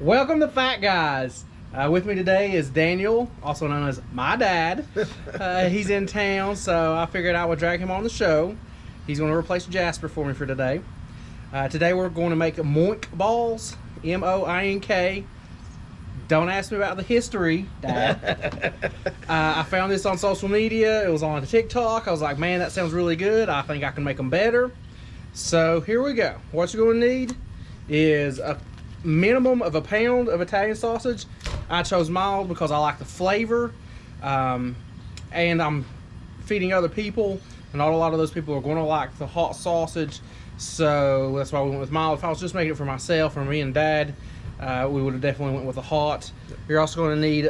Welcome to Fat Guys. With me today is Daniel, also known as my dad. He's in town, so I figured I would drag him on the show. He's going to replace Jasper for me for today. Today we're going to make moink balls, M-O-I-N-K. Don't ask me about the history, Dad. I found this on social media. It was on TikTok. I was like, man, that sounds really good. I think I can make them better. So here we go. What you're going to need is a minimum of a pound of Italian sausage. I chose mild because I like the flavor, and I'm feeding other people, and not a lot of those people are going to like the hot sausage, so that's why we went with mild. If I was just making it for myself or me and Dad, we would have definitely went with the hot. You're also going to need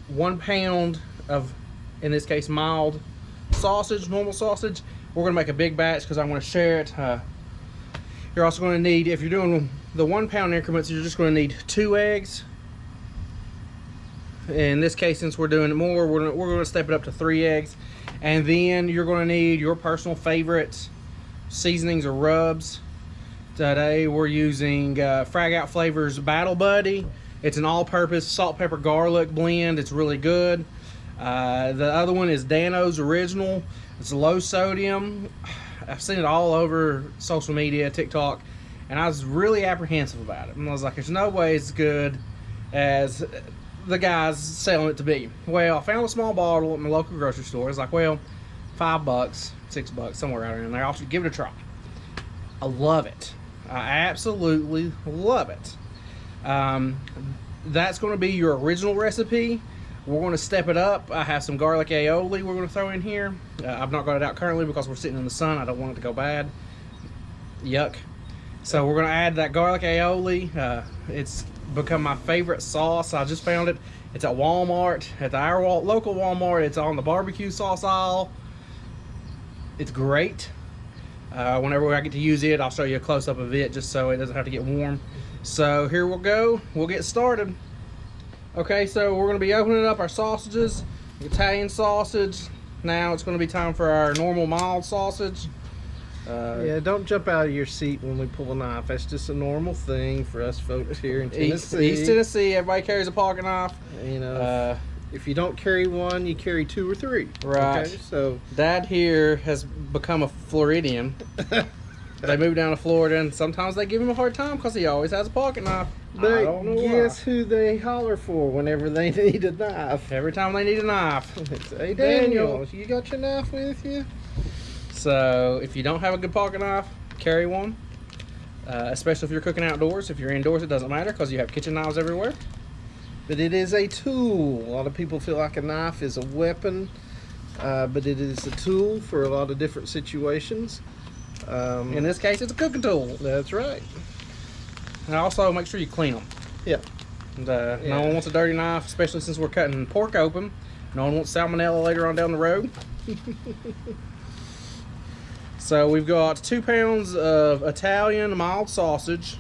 1 pound of, in this case, mild sausage, normal sausage. We're going to make a big batch because I'm going to share it. You're also going to need, if you're doing the 1 pound increments, you're just going to need 2 eggs. In this case, since we're doing it more, we're going to step it up to 3 eggs. And then you're going to need your personal favorite seasonings or rubs. Today we're using Frag Out Flavors Battle Buddy. It's an all-purpose salt, pepper, garlic blend. It's really good. The other one is Dano's Original. It's low sodium. I've seen it all over social media, TikTok, and I was really apprehensive about it. And I was like, there's no way it's good as the guys selling it to be. Well, I found a small bottle at my local grocery store. It's like, well, $5, $6, somewhere around in there. I'll give it a try. I love it. I absolutely love it. That's going to be your original recipe. We're going to step it up. I have some garlic aioli we're going to throw in here. I've not got it out currently because we're sitting in the sun. I don't want it to go bad. Yuck. So we're going to add that garlic aioli. It's become my favorite sauce. I just found it. It's at Walmart, at our local Walmart. It's on the barbecue sauce aisle. It's great. Whenever I get to use it, I'll show you a close-up of it just so it doesn't have to get warm. So here we'll go. We'll get started. Okay, so we're going to be opening up our sausages. Italian sausage. Now it's going to be time for our normal mild sausage. Yeah, don't jump out of your seat when we pull a knife. That's just a normal thing for us folks here in Tennessee. East Tennessee, everybody carries a pocket knife. You know, if you don't carry one, you carry 2 or 3. Right. Okay, so Dad here has become a Floridian. They moved down to Florida, and sometimes they give him a hard time because he always has a pocket knife. But guess who they holler for whenever they need a knife? Every time they need a knife. Hey, Daniel, you got your knife with you? So if you don't have a good pocket knife, carry one. Especially if you're cooking outdoors. If you're indoors, it doesn't matter because you have kitchen knives everywhere. But it is a tool. A lot of people feel like a knife is a weapon, but it is a tool for a lot of different situations. In this case, it's a cooking tool. That's right. And also make sure you clean them. Yeah. And, no one wants a dirty knife, especially since we're cutting pork open. No one wants salmonella later on down the road. So we've got 2 pounds of Italian mild sausage,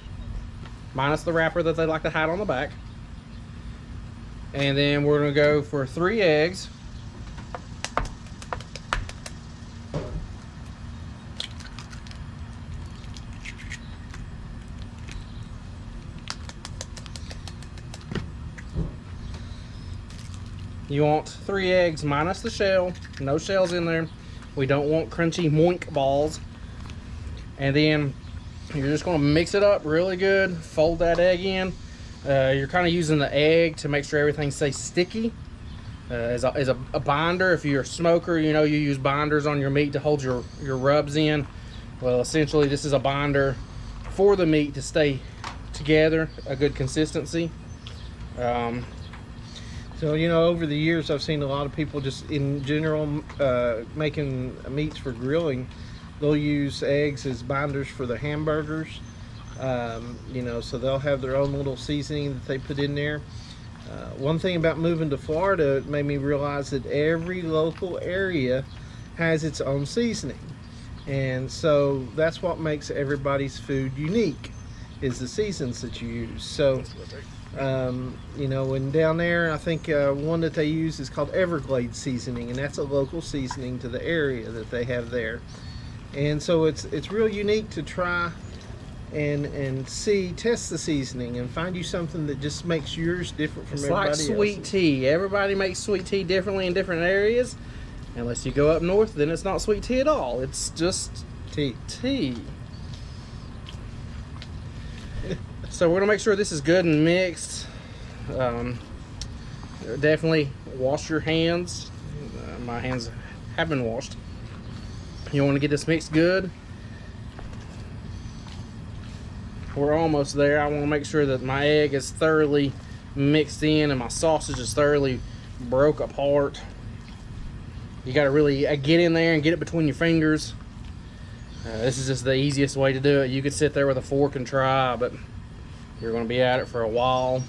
minus the wrapper that they like to hide on the back. And then we're going to go for 3 eggs. You want 3 eggs minus the shell, no shells in there. We don't want crunchy moink balls. And then you're just going to mix it up really good, fold that egg in. You're kind of using the egg to make sure everything stays sticky. As a binder, if you're a smoker, you know you use binders on your meat to hold your rubs in. Well, essentially this is a binder for the meat to stay together, a good consistency. So, you know, over the years, I've seen a lot of people just in general making meats for grilling. They'll use eggs as binders for the hamburgers. You know, so they'll have their own little seasoning that they put in there. One thing about moving to Florida, it made me realize that every local area has its own seasoning. And so that's what makes everybody's food unique, is the seasons that you use. So you know, and down there I think one that they use is called Everglades seasoning, and that's a local seasoning to the area that they have there. And so it's real unique to try and test the seasoning and find you something that just makes yours different from It's everybody like sweet else's. tea. Everybody makes sweet tea differently in different areas. Unless you go up north, then it's not sweet tea at all. It's just Tea. tea. So we're gonna make sure this is good and mixed. Definitely wash your hands. My hands have been washed. You want to get this mixed good. We're almost there. I want to make sure that my egg is thoroughly mixed in and my sausage is thoroughly broke apart. You got to really get in there and get it between your fingers. This is just the easiest way to do it. You could sit there with a fork and try, but you're going to be at it for a while.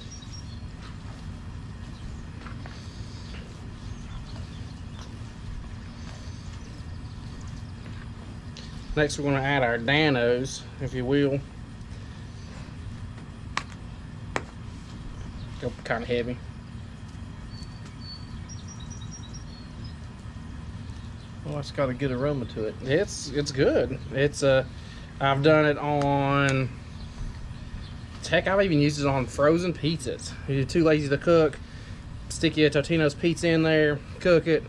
Next, we're going to add our Danos, if you will. Go kind of heavy. Oh, it's got a good aroma to it. It's good. It's I've done it on. Heck, I've even used it on frozen pizzas. If you're too lazy to cook, stick your Totino's pizza in there, cook it,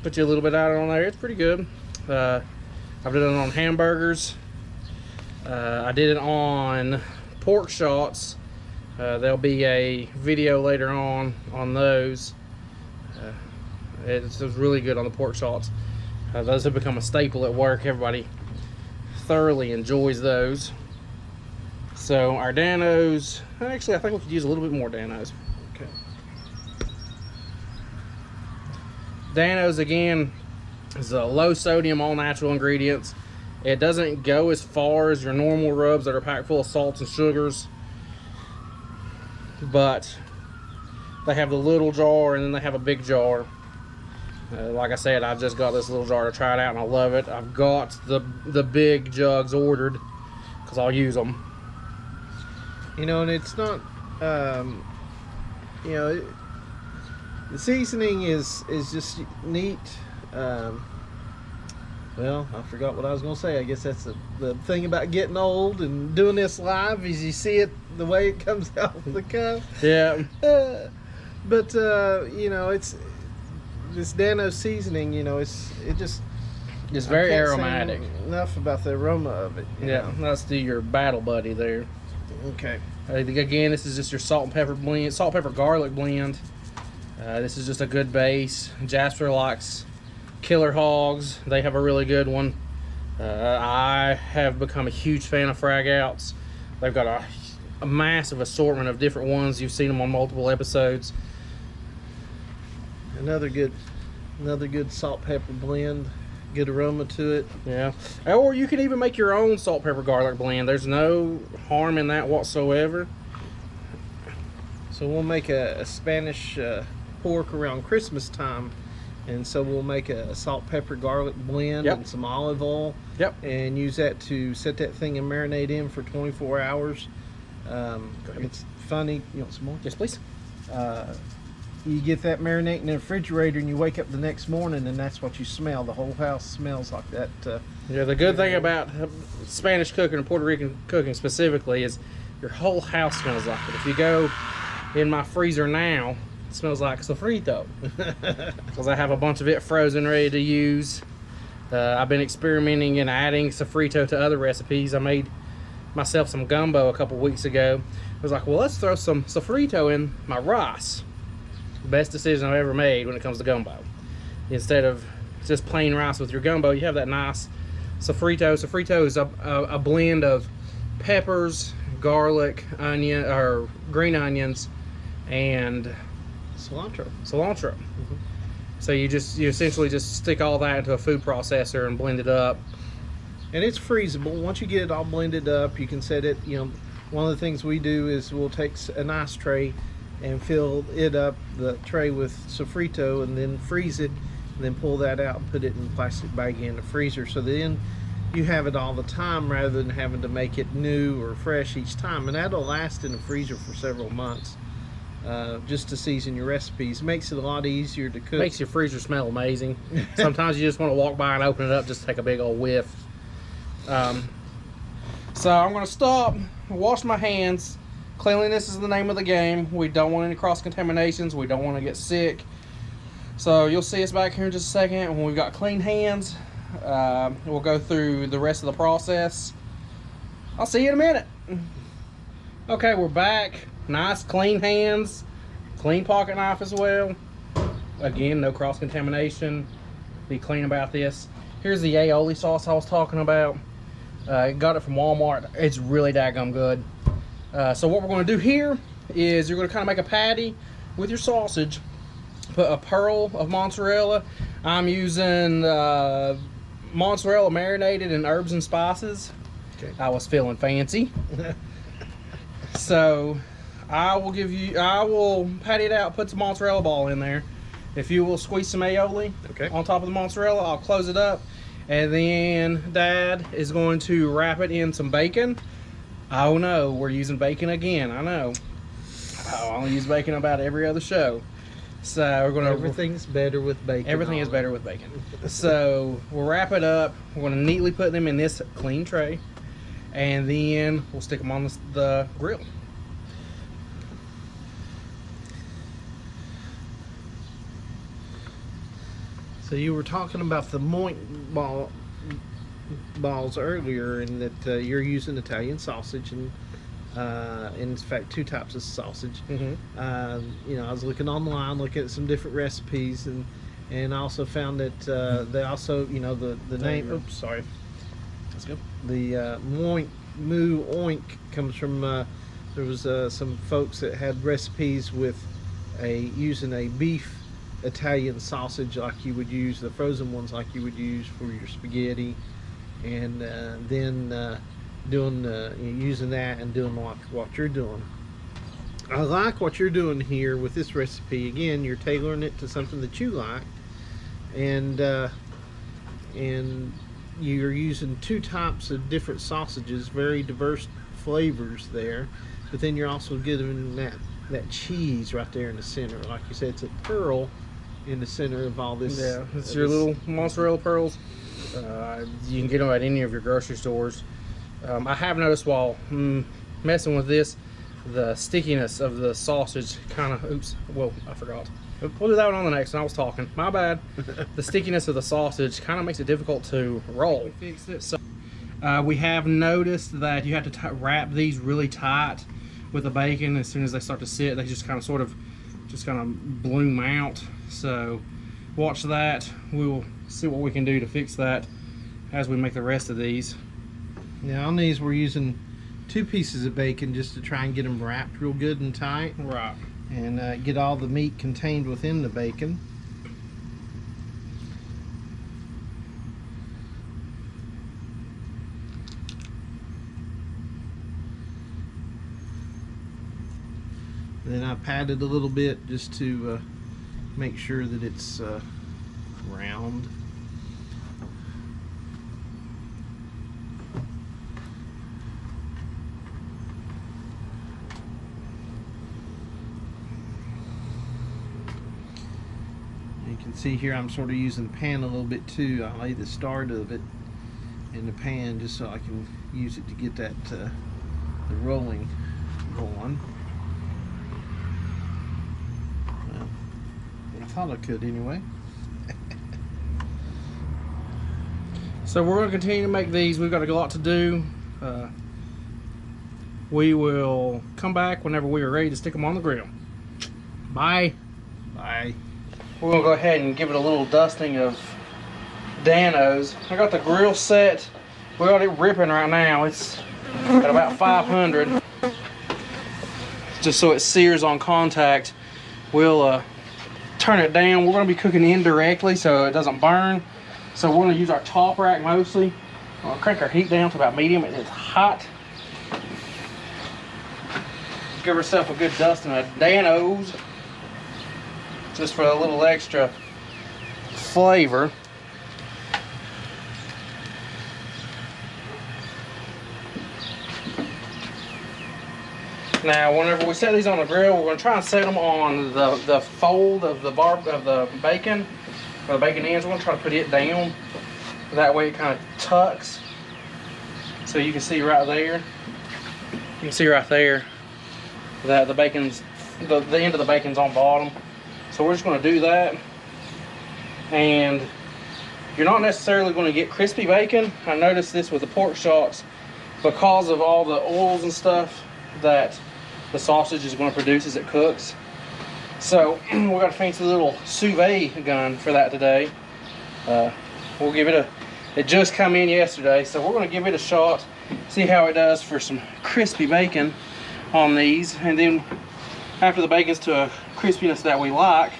put you a little bit out on there. It's pretty good. I've done it on hamburgers. I did it on pork shots. There'll be a video later on those. It's really good on the pork shots. Those have become a staple at work. Everybody thoroughly enjoys those. So our Danos, actually I think we could use a little bit more Danos. Okay. Danos, again, is a low sodium, all natural ingredients. It doesn't go as far as your normal rubs that are packed full of salts and sugars, but they have the little jar and then they have a big jar. Like I said, I just got this little jar to try it out and I love it. I've got the big jugs ordered because I'll use them. You know, and it's not, you know, the seasoning is just neat. Well, I forgot what I was going to say. I guess that's the thing about getting old and doing this live is you see it the way it comes out of the cup. Yeah. But you know, it's this Dano seasoning. You know, it's very I can't say aromatic. Enough about the aroma of it. You Yeah, know? let's do your battle buddy there. Okay. Again, this is just your salt and pepper blend, salt, pepper, garlic blend. This is just a good base. Jasper likes Killer Hogs. They have a really good one. I have become a huge fan of Frag Outs. They've got a massive assortment of different ones. You've seen them on multiple episodes. Another good salt pepper blend. Good aroma to it. Yeah. Or you can even make your own salt, pepper, garlic blend. There's no harm in that whatsoever. So we'll make a Spanish pork around Christmas time, and so we'll make a salt, pepper, garlic blend. Yep. And some olive oil. Yep. And use that to set that thing and marinate in for 24 hours. It's funny. You want some more? Yes, please. You get that marinating in the refrigerator, and you wake up the next morning, and that's what you smell. The whole house smells like that. Yeah, the good thing about Spanish cooking and Puerto Rican cooking specifically is your whole house smells like it. If you go in my freezer now, it smells like sofrito because I have a bunch of it frozen ready to use. I've been experimenting and adding sofrito to other recipes. I made myself some gumbo a couple weeks ago. I was like, well, let's throw some sofrito in my rice. Best decision I've ever made when it comes to gumbo. Instead of just plain rice with your gumbo, you have that nice sofrito. Sofrito is a blend of peppers, garlic, onion, or green onions, and Cilantro. Mm-hmm. So you essentially just stick all that into a food processor and blend it up. And it's freezable. Once you get it all blended up, you can set it. You know, one of the things we do is we'll take an ice tray and fill it up, the tray, with sofrito, and then freeze it, and then pull that out and put it in a plastic bag in the freezer. So then you have it all the time rather than having to make it new or fresh each time. And that'll last in the freezer for several months, just to season your recipes. Makes it a lot easier to cook. Makes your freezer smell amazing. Sometimes you just want to walk by and open it up just to take a big old whiff. So I'm gonna stop, wash my hands. Cleanliness is the name of the game. We don't want any cross contaminations. We don't want to get sick. So you'll see us back here in just a second when we've got clean hands. We'll go through the rest of the process. I'll see you in a minute. Okay, we're back. Nice clean hands, clean pocket knife as well. Again, no cross contamination. Be clean about this. Here's the aioli sauce I was talking about. Got it from Walmart. It's really daggum good. So what we're going to do here is you're going to kind of make a patty with your sausage. Put a pearl of mozzarella. I'm using mozzarella marinated in herbs and spices. Okay. I was feeling fancy. So I will patty it out, put some mozzarella ball in there. If you will squeeze some aioli on top of the mozzarella, I'll close it up. And then Dad is going to wrap it in some bacon. Oh no, we're using bacon again. I know. I only use bacon about every other show. So we're gonna. Everything's better with bacon. Everything is better with bacon. So we'll wrap it up. We're gonna neatly put them in this clean tray, and then we'll stick them on the grill. So you were talking about the moink balls earlier, and that you're using Italian sausage, and in fact 2 types of sausage. Mm-hmm. You know, I was looking online, looking at some different recipes, and I also found that they also, you know, the name. Oops, sorry. That's good. The moink comes from. There was some folks that had recipes with using a beef Italian sausage, like you would use the frozen ones, like you would use for your spaghetti, and then using that and doing what you're doing. I like what you're doing here with this recipe. Again, you're tailoring it to something that you like, and you're using 2 types of different sausages, very diverse flavors there, but then you're also giving that cheese right there in the center. Like you said, it's a pearl in the center of all this. Yeah, it's your little mozzarella pearls. You can get them at any of your grocery stores. I have noticed while messing with this, the stickiness of the sausage kind of, I forgot. We'll do that one on the next one. I was talking, my bad. The stickiness of the sausage kind of makes it difficult to roll. Fix it. So we have noticed that you have to wrap these really tight with the bacon. As soon as they start to sit, they just kind of bloom out. So watch that. We will see what we can do to fix that as we make the rest of these. Now on these we're using 2 pieces of bacon just to try and get them wrapped real good and tight. Right. And get all the meat contained within the bacon. Then I patted a little bit just to make sure that it's round. You can see here I'm sort of using the pan a little bit too. I lay the start of it in the pan just so I can use it to get that the rolling going. Well, I thought I could anyway. So we're going to continue to make these. We've got a lot to do. We will come back whenever we are ready to stick them on the grill. Bye. Bye. We're going to go ahead and give it a little dusting of Dano's. I got the grill set. We got it ripping right now. It's at about 500. Just so it sears on contact. We'll turn it down. We're going to be cooking indirectly so it doesn't burn. So we're going to use our top rack mostly. We'll crank our heat down to about medium. It is hot. Give herself a good dusting of Dano's, just for a little extra flavor. Now, whenever we set these on the grill, we're going to try and set them on the fold of the bacon, or the bacon ends. We're going to try to put it down. That way it kind of tucks. So So you can see right there. You can see right there that the bacon's the end of the bacon's on bottom. So we're just going to do that, and you're not necessarily going to get crispy bacon. I noticed this with the pork shots because of all the oils and stuff that the sausage is going to produce as it cooks. So we got a fancy little sous vide gun for that today. We'll give it it just come in yesterday, so we're going to give it a shot, see how it does for some crispy bacon on these, and then after the bacon's to a crispiness that we like,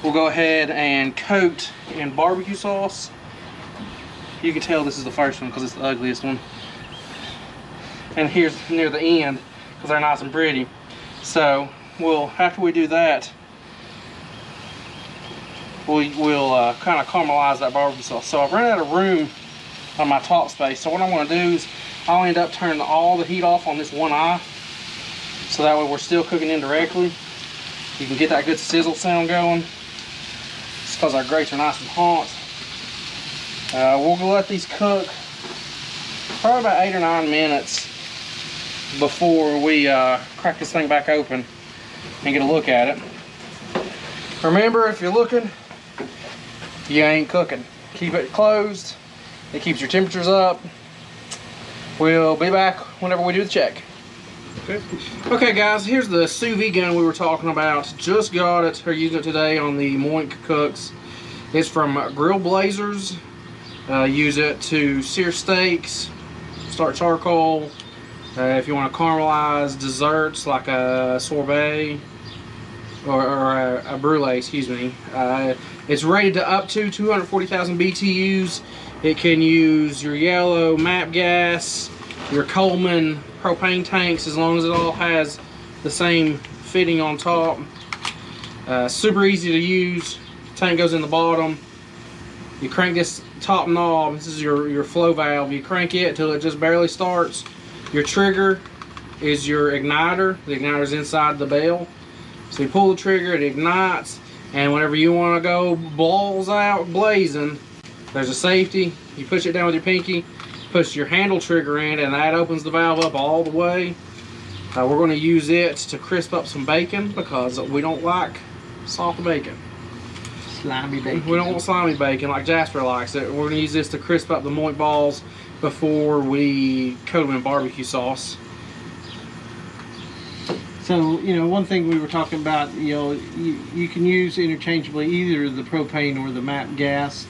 we'll go ahead and coat in barbecue sauce. You can tell this is the first one because it's the ugliest one. And here's near the end because they're nice and pretty. So after we do that, we'll kind of caramelize that barbecue sauce. So I've run out of room on my top space. So what I'm going to do is I'll end up turning all the heat off on this one eye. So that way we're still cooking indirectly. You can get that good sizzle sound going. It's because our grates are nice and hot. We'll let these cook probably about 8 or 9 minutes before we crack this thing back open and get a look at it. Remember, if you're looking, you ain't cooking. Keep it closed. It keeps your temperatures up. We'll be back whenever we do the check. Okay guys, here's the sous vide gun we were talking about. Just got it, or using it today on the Moink cooks. It's from Grill Blazers. Use it to sear steaks, start charcoal. If you want to caramelize desserts like a sorbet or a brulee, excuse me. It's rated to up to 240,000 BTUs. It can use your yellow MAP gas, your Coleman propane tanks, as long as it all has the same fitting on top. Super easy to use. Tank goes in the bottom. You crank this top knob. This is your flow valve. You crank it until it just barely starts. Your trigger is your igniter. The igniter is inside the bell. So you pull the trigger, it ignites, and whenever you want to go balls out blazing, there's a safety. You push it down with your pinky, push your handle trigger in, and that opens the valve up all the way. We're going to use it to crisp up some bacon because we don't like soft bacon. Slimy bacon. We don't want slimy bacon like Jasper likes it. We're going to use this to crisp up the moink balls before we coat them in barbecue sauce. So, you know, one thing we were talking about, you know, you can use interchangeably either the propane or the MAP gas.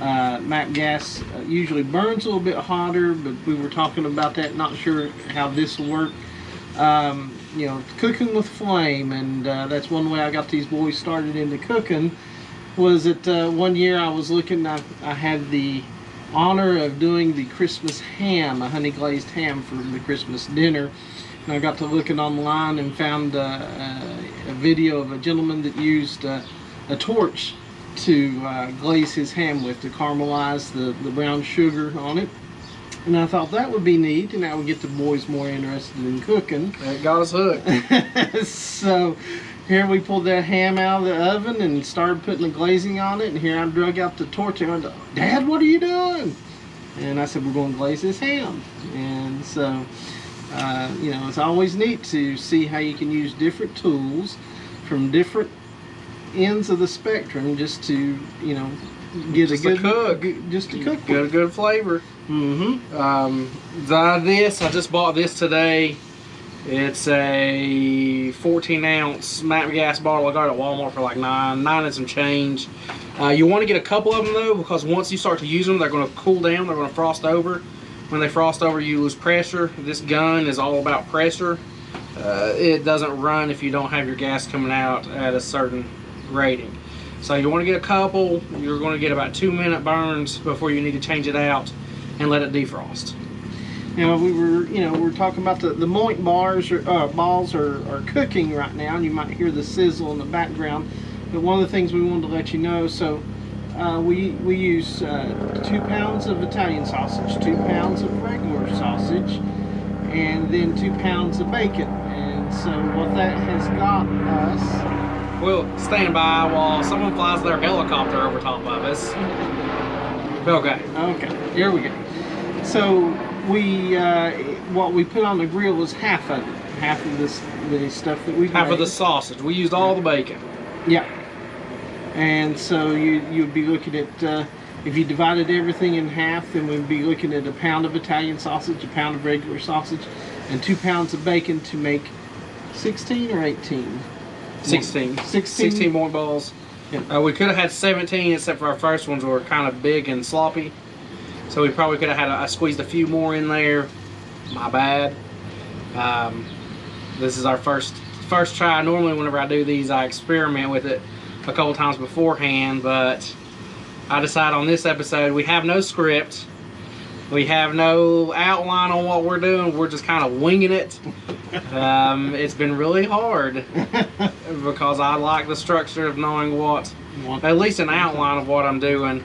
MAP gas usually burns a little bit hotter, but we were talking about that, not sure how this will work. You know, cooking with flame, and that's one way I got these boys started into cooking. Was that one year I was looking, I had the honor of doing the Christmas ham, a honey glazed ham for the Christmas dinner. And I got to looking online and found a video of a gentleman that used a torch to glaze his ham with, to caramelize the brown sugar on it. And I thought that would be neat, and that would get the boys more interested in cooking. It got us hooked. So here we pulled that ham out of the oven and started putting the glazing on it, and here I drug out the torch and I went, "Dad, what are you doing?" And I said, "We're going to glaze this ham." And so, you know, it's always neat to see how you can use different tools from different ends of the spectrum just to, you know, get just a good cook. Just to cook. Get a good flavor. Mm-hmm. I just bought this today. It's a 14-ounce MAP gas bottle. I got it at Walmart for like $9 and some change. You want to get a couple of them though, because once you start to use them, they're going to cool down. They're going to frost over. When they frost over, you lose pressure. This gun is all about pressure. It doesn't run if you don't have your gas coming out at a certain rating. So you want to get a couple. You're going to get about 2-minute burns before you need to change it out and let it defrost. Now we're talking about the moink balls are cooking right now, and you might hear the sizzle in the background. But one of the things we wanted to let you know, so we use 2 pounds of Italian sausage, 2 pounds of regular sausage, and then 2 pounds of bacon. And so what that has got us. We'll stand by while someone flies their helicopter over top of us. Okay. Okay. Here we go. So we what we put on the grill was half of it. Half of the stuff that we Half made. of the sausage. We used all the bacon. Yeah. And so you'd be looking at if you divided everything in half, then we'd be looking at a pound of Italian sausage, a pound of regular sausage, and 2 pounds of bacon to make 16 or 18. 16. 16 moink balls. Yeah. We could have had 17, except for our first ones were kind of big and sloppy. So we probably could have had I squeezed a few more in there. My bad. This is our first try. Normally whenever I do these, I experiment with it a couple times beforehand, but I decide on this episode we have no script. We have no outline on what we're doing. We're just kind of winging it. It's been really hard because I like the structure of knowing at least an outline of what I'm doing.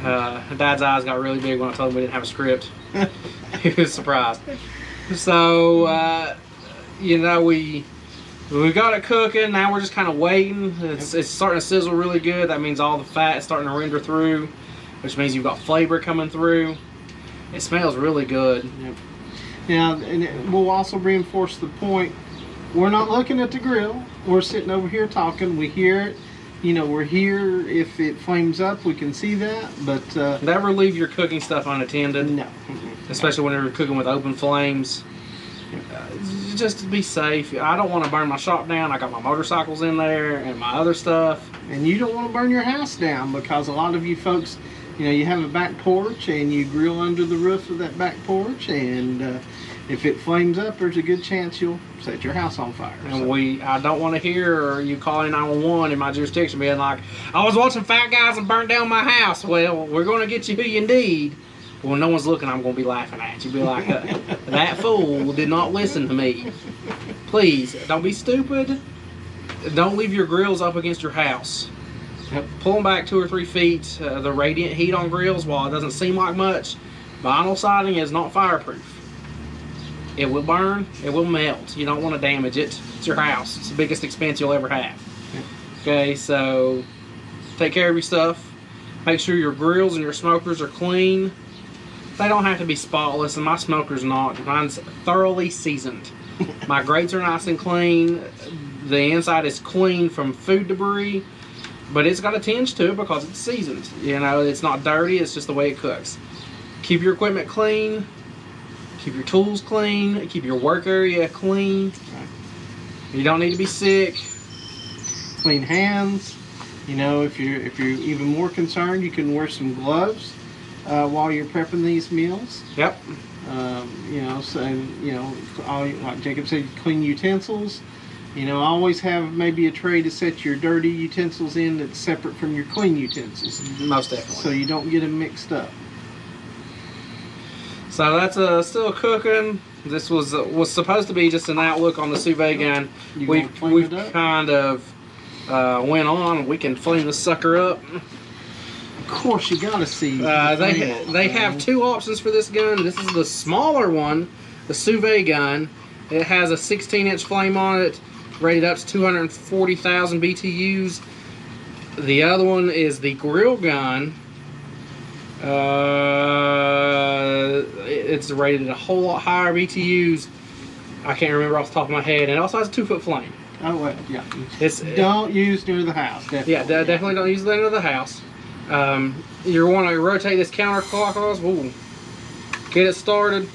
Dad's eyes got really big when I told him we didn't have a script. He was surprised. So, you know, we got it cooking. Now we're just kind of waiting. It's starting to sizzle really good. That means all the fat is starting to render through, which means you've got flavor coming through. It smells really good. Yep. Now, and we'll also reinforce the point. We're not looking at the grill. We're sitting over here talking. We hear it. You know, we're here. If it flames up, we can see that. But never leave your cooking stuff unattended. No. Especially when you're cooking with open flames. Just to be safe. I don't want to burn my shop down. I got my motorcycles in there and my other stuff. And you don't want to burn your house down, because a lot of you folks, you know, you have a back porch and you grill under the roof of that back porch, and if it flames up, there's a good chance you'll set your house on fire. And I don't want to hear you calling 911 in my jurisdiction being like, I was watching Fat Guys and burned down my house. Well, we're going to get you who you need. When no one's looking, I'm going to be laughing at you. Be like, that fool did not listen to me. Please, don't be stupid. Don't leave your grills up against your house. Yep. Pull them back 2 or 3 feet. The radiant heat on grills, while it doesn't seem like much, vinyl siding is not fireproof. It will burn. It will melt. You don't want to damage it. It's your house. It's the biggest expense you'll ever have. Yep. Okay, so take care of your stuff. Make sure your grills and your smokers are clean. They don't have to be spotless, and my smoker's not. Mine's thoroughly seasoned. My grates are nice and clean. The inside is clean from food debris, but it's got a tinge to it because it's seasoned. You know, it's not dirty. It's just the way it cooks. Keep your equipment clean. Keep your tools clean. Keep your work area clean. You don't need to be sick. Clean hands. You know, if you're even more concerned, you can wear some gloves while you're prepping these meals. Yep. You know, so, you know, like Jacob said, clean utensils. You know, always have maybe a tray to set your dirty utensils in that's separate from your clean utensils. Most definitely. So you don't get them mixed up. So that's still cooking. This was supposed to be just an outlook on the sous vide gun. We've kind of went on. We can flame the sucker up. Of course, you gotta see. They have 2 options for this gun. This is the smaller one, the sous vide gun. It has a 16-inch flame on it, rated up to 240,000 BTUs. The other one is the grill gun. It's rated a whole lot higher BTUs. I can't remember off the top of my head. And it also has a 2-foot flame. Oh, well, yeah. Don't use near the house. Definitely. Yeah, definitely don't use that near the house. You want to rotate this counterclockwise. Ooh. Get it started.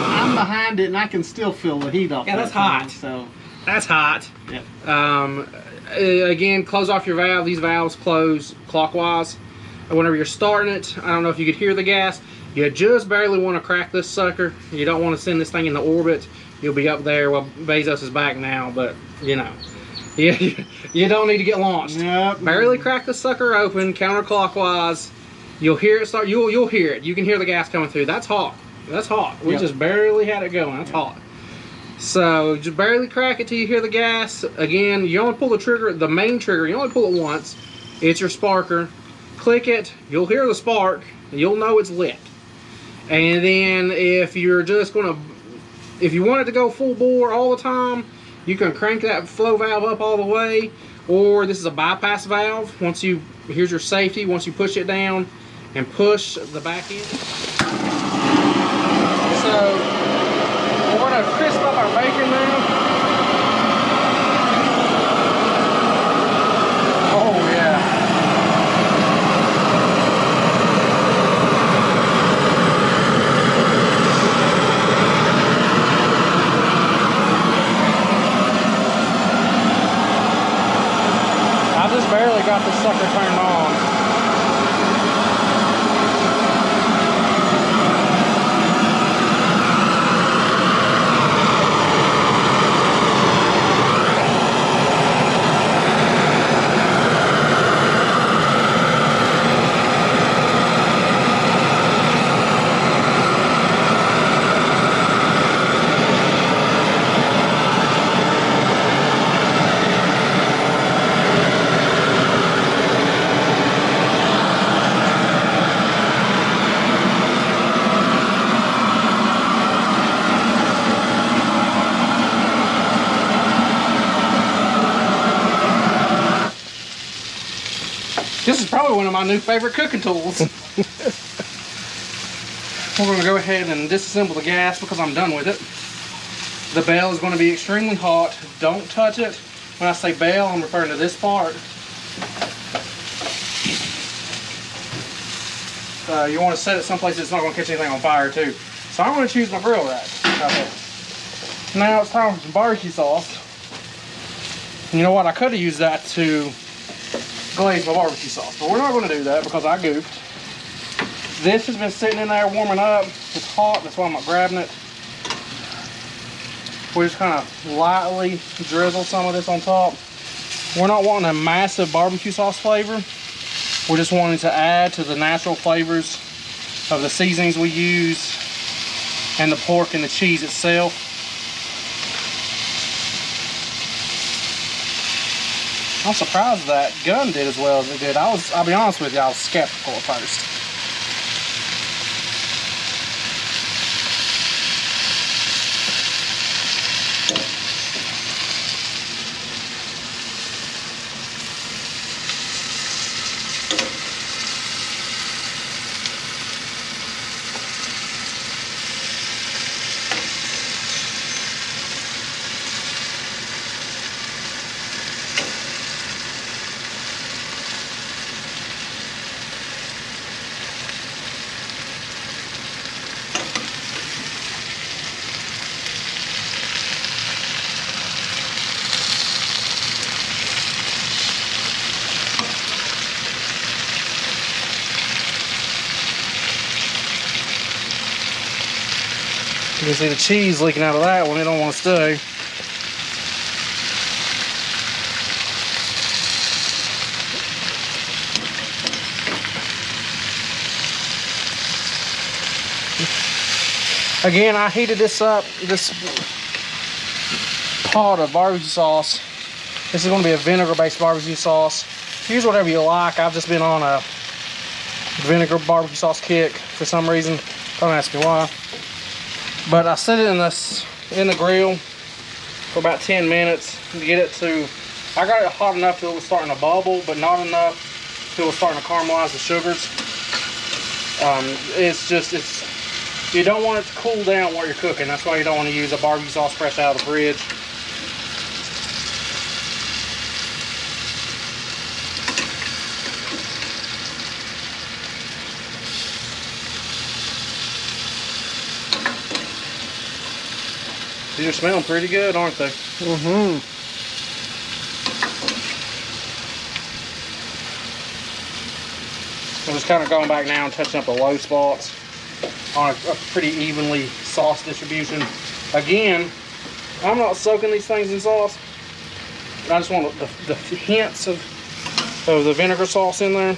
I'm behind it and I can still feel the heat off. Yeah, that's hot. So that's hot. Yeah. Again, close off your valve. These valves close clockwise. And whenever you're starting it, I don't know if you could hear the gas. You just barely want to crack this sucker. You don't want to send this thing into orbit. You'll be up there. Well, Bezos is back now, but you know, you don't need to get launched. Yep. Barely crack the sucker open counterclockwise. You'll hear it start. You'll hear it. You can hear the gas coming through. That's hot. That's hot. We just barely had it going. That's hot. So just barely crack it till you hear the gas. Again, you only pull the trigger, the main trigger. You only pull it once. It's your sparker. Click it. You'll hear the spark. You'll know it's lit. And then if you're just going to If you want it to go full bore all the time, you can crank that flow valve up all the way, or this is a bypass valve. Here's your safety. Once you push it down and push the back end. So we're gonna crisp up our bacon now. Oh yeah. I just barely got this sucker turned on. This is probably one of my new favorite cooking tools. We're going to go ahead and disassemble the gas because I'm done with it. The bell is going to be extremely hot. Don't touch it. When I say bell, I'm referring to this part. You want to set it someplace that's not going to catch anything on fire too. So I'm going to choose my grill rack. Okay. Now it's time for some barbecue sauce. And you know what? I could have used that to glaze my barbecue sauce, but we're not going to do that because I goofed. This has been sitting in there warming up. It's hot, that's why I'm not grabbing it. We just kind of lightly drizzle some of this on top. We're not wanting a massive barbecue sauce flavor. We're just wanting to add to the natural flavors of the seasonings we use and the pork and the cheese itself. I'm surprised that gun did as well as it did. I'll be honest with you, I was skeptical at first. You can see the cheese leaking out of that one. It don't want to stay. Again, I heated this up, this pot of barbecue sauce. This is going to be a vinegar-based barbecue sauce. Use whatever you like. I've just been on a vinegar barbecue sauce kick for some reason. Don't ask me why. But I set it in the grill for about 10 minutes to get it to, I got it hot enough till it was starting to bubble, but not enough till it was starting to caramelize the sugars. You don't want it to cool down while you're cooking. That's why you don't want to use a barbecue sauce fresh out of the fridge. These are smelling pretty good, aren't they? Mm-hmm. I'm just kind of going back now and touching up the low spots on a pretty evenly sauce distribution. Again, I'm not soaking these things in sauce. I just want the hints of the vinegar sauce in there.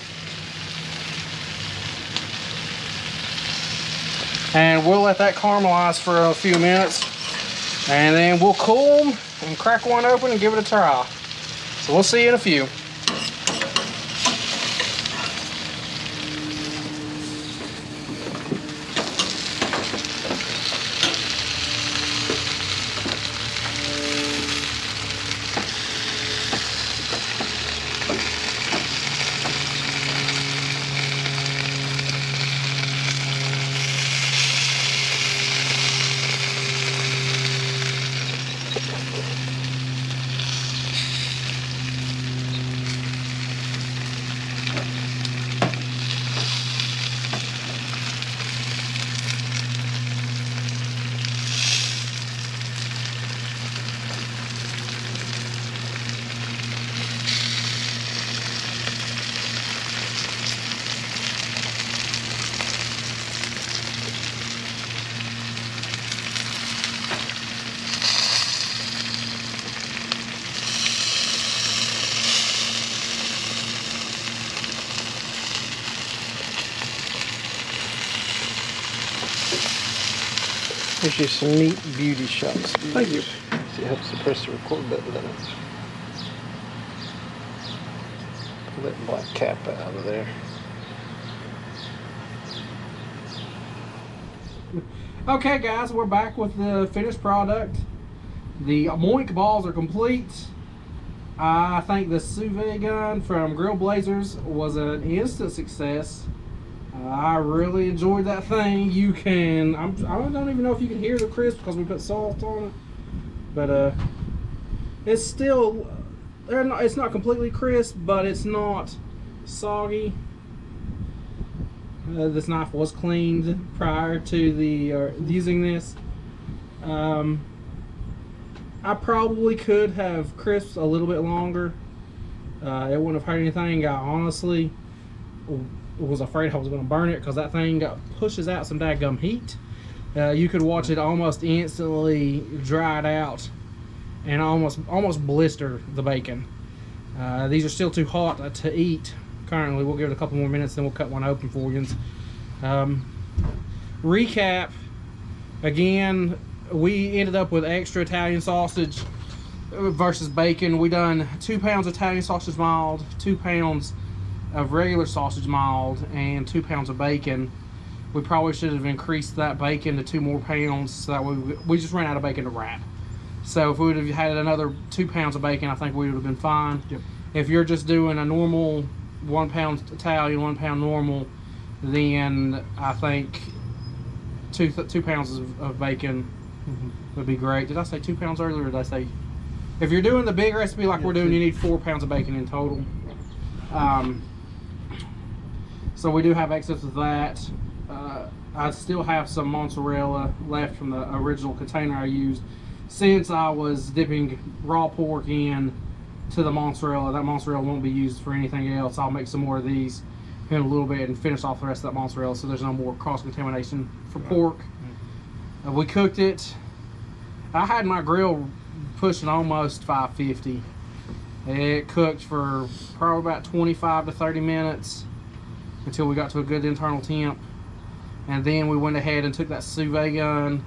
And we'll let that caramelize for a few minutes. And then we'll cool them and crack one open and give it a try. So we'll see you in a few. Here's you some meat beauty shots. Thank you. See, it helps to press the record button, doesn't it? Pull that black cap out of there. Okay, guys, we're back with the finished product. The moink balls are complete. I think the sous vide gun from Grill Blazers was an instant success. I really enjoyed that thing. You can, I don't even know if you can hear the crisp because we put salt on it, but it's still, it's not completely crisp, but it's not soggy. This knife was cleaned prior to the using this. I probably could have crisped a little bit longer. It wouldn't have hurt anything. I honestly was afraid I was going to burn it because that thing pushes out some dadgum heat. You could watch it almost instantly dry it out and almost blister the bacon. These are still too hot to eat currently. We'll give it a couple more minutes, then we'll cut one open for you. Recap again, we ended up with extra Italian sausage versus bacon. We done 2 pounds of Italian sausage mild, 2 pounds of regular sausage mild, and 2 pounds of bacon. We probably should have increased that bacon to 2 more pounds, so that we just ran out of bacon to wrap. So if we would have had another 2 pounds of bacon, I think we would have been fine. Yep. If you're just doing a normal 1 pound Italian, 1 pound normal, then I think 2 pounds of bacon would be great. Did I say 2 pounds earlier, or did I say, if you're doing the big recipe like we're doing, you need 4 pounds of bacon in total. So we do have excess of that. I still have some mozzarella left from the original container I used. Since I was dipping raw pork in to the mozzarella, that mozzarella won't be used for anything else. I'll make some more of these in a little bit and finish off the rest of that mozzarella so there's no more cross-contamination for pork. We cooked it. I had my grill pushing almost 550. It cooked for probably about 25 to 30 minutes until we got to a good internal temp. And then we went ahead and took that sous vide gun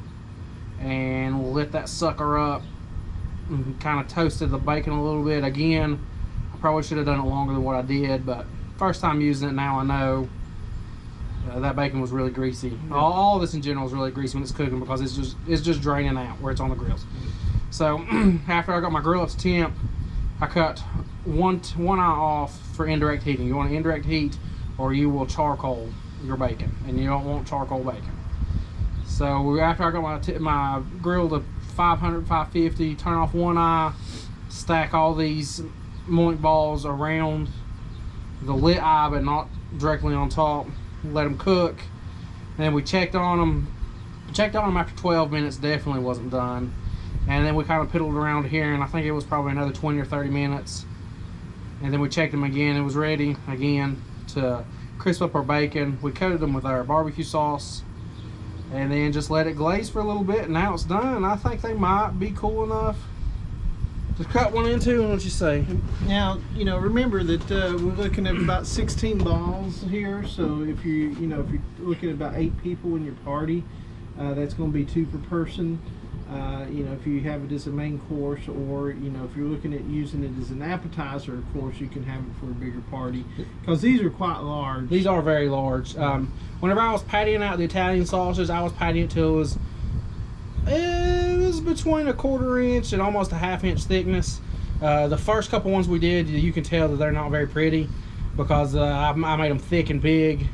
and lit that sucker up and kind of toasted the bacon a little bit. Again, I probably should have done it longer than what I did, but first time using it, now I know that bacon was really greasy. All this in general is really greasy when it's cooking because it's just draining out where it's on the grills. So after I got my grill up to temp, I cut one eye off for indirect heating. You want indirect heat or you will charcoal your bacon, and you don't want charcoal bacon. So after I got my grill to 500, 550, turn off one eye, stack all these moink balls around the lit eye but not directly on top, let them cook. And then we checked on them after 12 minutes, definitely wasn't done. And then we kind of piddled around here, and I think it was probably another 20 or 30 minutes. And then we checked them again. It was ready again to crisp up our bacon. We coated them with our barbecue sauce and then just let it glaze for a little bit. And now it's done. I think they might be cool enough to cut one into. What you say? Now, you know, remember that we're looking at about 16 balls here. So if you're looking at about 8 people in your party, that's going to be 2 per person. You know, if you have it as a main course, or you know, if you're looking at using it as an appetizer, of course, you can have it for a bigger party because these are quite large. These are very large. Whenever I was pattying out the Italian sausage, I was pattying it till it was between a 1/4 inch and almost a 1/2 inch thickness. The first couple ones we did, you can tell that they're not very pretty because I made them thick and big.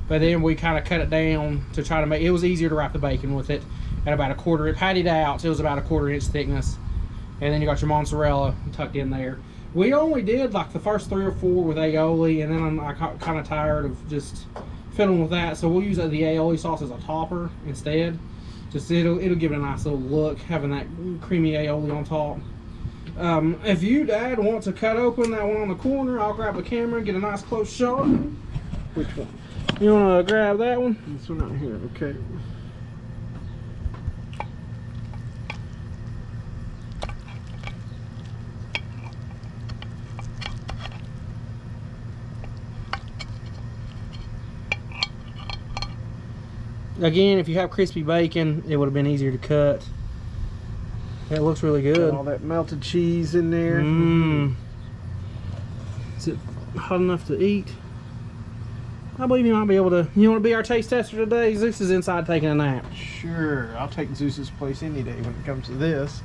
But then we kind of cut it down to try to make it was easier to wrap the bacon with it. At about a 1/4, patted out, it was about a 1/4 inch thickness. And then you got your mozzarella tucked in there. We only did like the first 3 or 4 with aioli, and then I got kind of tired of just fiddling with that. So we'll use the aioli sauce as a topper instead. Just it'll give it a nice little look, having that creamy aioli on top. If you, Dad, want to cut open that one on the corner, I'll grab the camera and get a nice close shot. Which one? You want to grab that one? This one right here, okay. Again, if you have crispy bacon, it would have been easier to cut. It looks really good. Got all that melted cheese in there. Mmm. Is it hot enough to eat? I believe you might be able to. You want to be our taste tester today? Zeus is inside taking a nap. Sure, I'll take Zeus's place any day when it comes to this.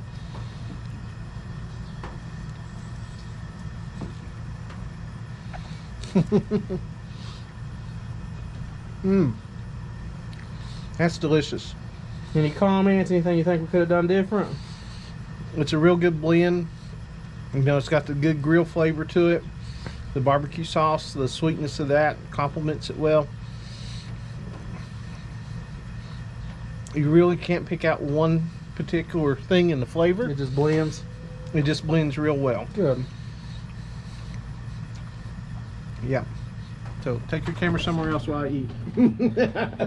Mmm. That's delicious. Any comments? Anything you think we could have done different? It's a real good blend. You know, it's got the good grill flavor to it. The barbecue sauce, the sweetness of that complements it well. You really can't pick out one particular thing in the flavor. It just blends. It just blends real well. Good. Yeah. So take your camera somewhere else while I eat.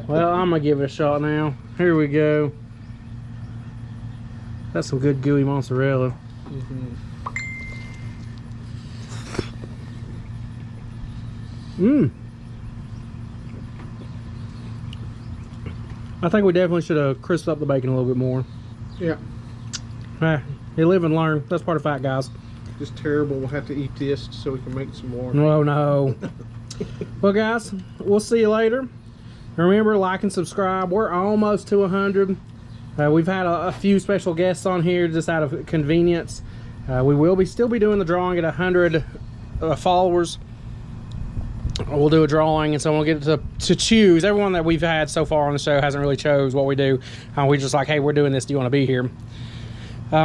Well, I'm gonna give it a shot now. Here we go. That's some good gooey mozzarella. Mmm. I think we definitely should have crisped up the bacon a little bit more. Yeah. You live and learn. That's part of Fat Guys. Just terrible. We'll have to eat this so we can make some more. Oh no. Well, guys, we'll see you later. Remember, like and subscribe. We're almost to 100. We've had a few special guests on here just out of convenience. We will still be doing the drawing at 100 followers. We'll do a drawing, and so we'll get to choose. Everyone that we've had so far on the show hasn't really chose what we do. We just like, hey, we're doing this. Do you want to be here?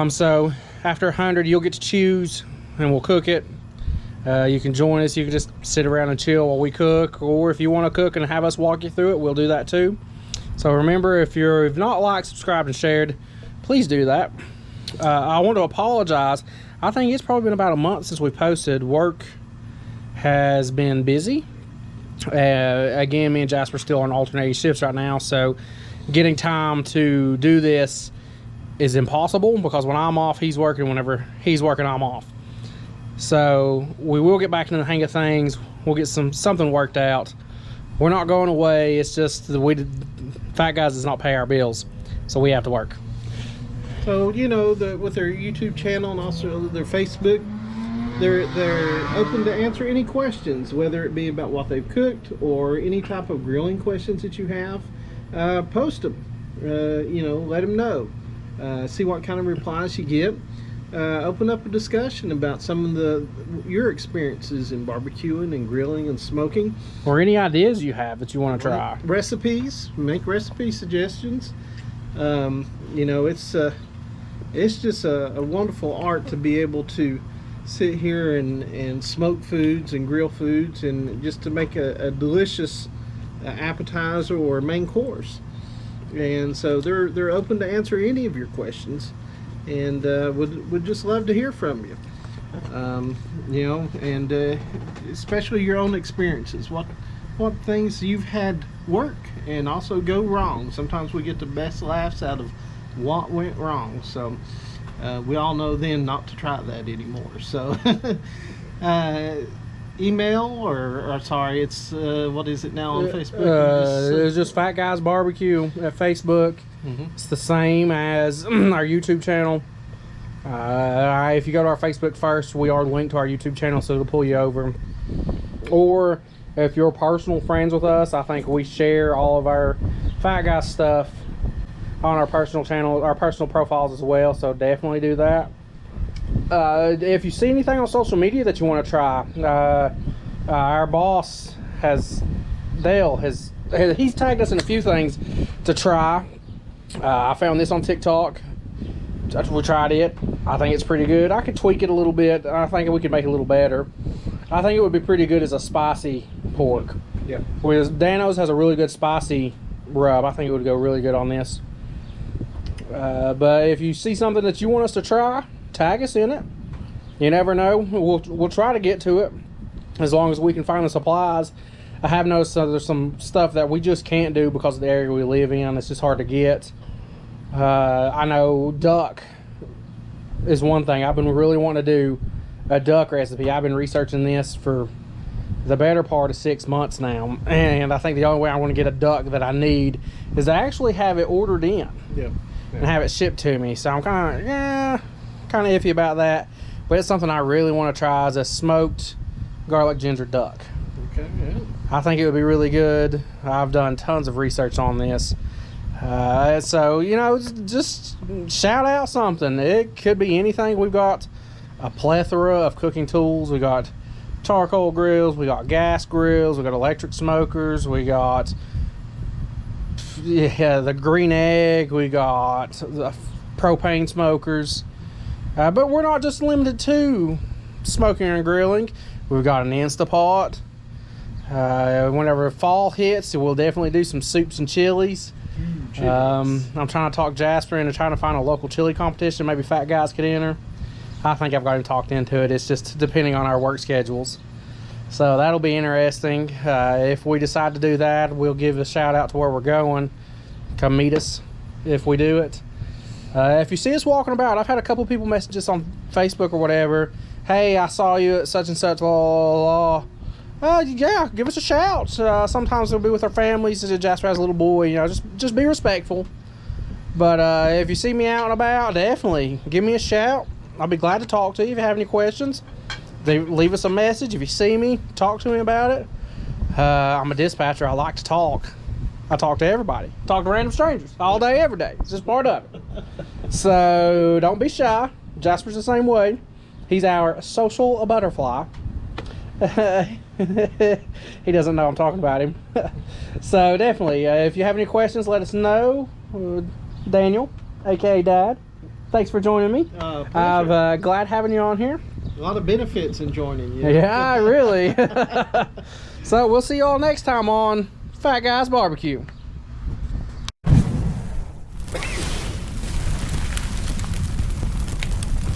So after 100, you'll get to choose, and we'll cook it. You can join us. You can just sit around and chill while we cook, or if you want to cook and have us walk you through it, we'll do that too. So remember, if you've not liked, subscribed, and shared, please do that. I want to apologize. I think it's probably been about a month since we posted. Work has been busy. Again, me and Jasper still on alternating shifts right now, so getting time to do this is impossible because when I'm off, he's working. Whenever he's working, I'm off. So we will get back into the hang of things. We'll get something worked out. We're not going away. It's just Fat Guys does not pay our bills, so we have to work. So you know, with their YouTube channel and also their Facebook, they're open to answer any questions, whether it be about what they've cooked or any type of grilling questions that you have. Post them. You know, let them know. See what kind of replies you get. Open up a discussion about some of your experiences in barbecuing and grilling and smoking, or any ideas you have that you want to try. Recipes, make recipe suggestions. You know, it's just a wonderful art to be able to sit here and smoke foods and grill foods, and just to make a delicious appetizer or main course. And so they're open to answer any of your questions, and would just love to hear from you. You know, and especially your own experiences. What things you've had work and also go wrong. Sometimes we get the best laughs out of what went wrong. So we all know then not to try that anymore. So email or sorry, it's what is it now on Facebook? It's just Fat Guys Barbecue at Facebook. It's the same as our YouTube channel. If you go to our Facebook first, we are linked to our YouTube channel, so it'll pull you over. Or if you're personal friends with us, I think we share all of our Fat Guys stuff on our personal channel, our personal profiles as well, so definitely do that. If you see anything on social media that you want to try, our boss Dale he's tagged us in a few things to try. I found this on TikTok. We tried it. I think it's pretty good. I could tweak it a little bit. I think we could make it a little better. I think it would be pretty good as a spicy pork. Yeah. Whereas Dano's has a really good spicy rub. I think it would go really good on this. But if you see something that you want us to try, tag us in it. You never know. We'll try to get to it as long as we can find the supplies. I have noticed there's some stuff that we just can't do because of the area we live in. It's just hard to get. I know duck is one thing. I've been really wanting to do a duck recipe. I've been researching this for the better part of 6 months now, and I think the only way I want to get a duck that I need is to actually have it ordered in and have it shipped to me. So I'm kind of iffy about that, but it's something I really want to try, is a smoked garlic ginger duck. Okay, yeah. I think it would be really good. I've done tons of research on this. So, you know, just shout out something. It could be anything. We've got a plethora of cooking tools. We got charcoal grills, we got gas grills, we got electric smokers, we got the green egg, we got the propane smokers. But we're not just limited to smoking and grilling. We've got an Instapot. Whenever fall hits, we'll definitely do some soups and chilies. I'm trying to talk Jasper into trying to find a local chili competition. Maybe fat guys could enter. I think I've got him talked into it. It's just depending on our work schedules. So that'll be interesting. If we decide to do that, we'll give a shout out to where we're going. Come meet us if we do it. If you see us walking about, I've had a couple people message us on Facebook or whatever. Hey, I saw you at such and such, yeah, give us a shout. Sometimes we'll be with our families. Jasper has a little boy, you know, just be respectful. But if you see me out and about, definitely give me a shout. I'll be glad to talk to you if you have any questions. Leave us a message. If you see me, talk to me about it. I'm a dispatcher. I like to talk. I talk to everybody. Talk to random strangers all day, every day. It's just part of it. So don't be shy. Jasper's the same way. He's our social butterfly. He doesn't know I'm talking about him. So definitely, if you have any questions, let us know. Daniel, aka Dad, thanks for joining me. I'm glad having you on here. A lot of benefits in joining you. Yeah, really. So we'll see you all next time on Fat Guys Barbecue.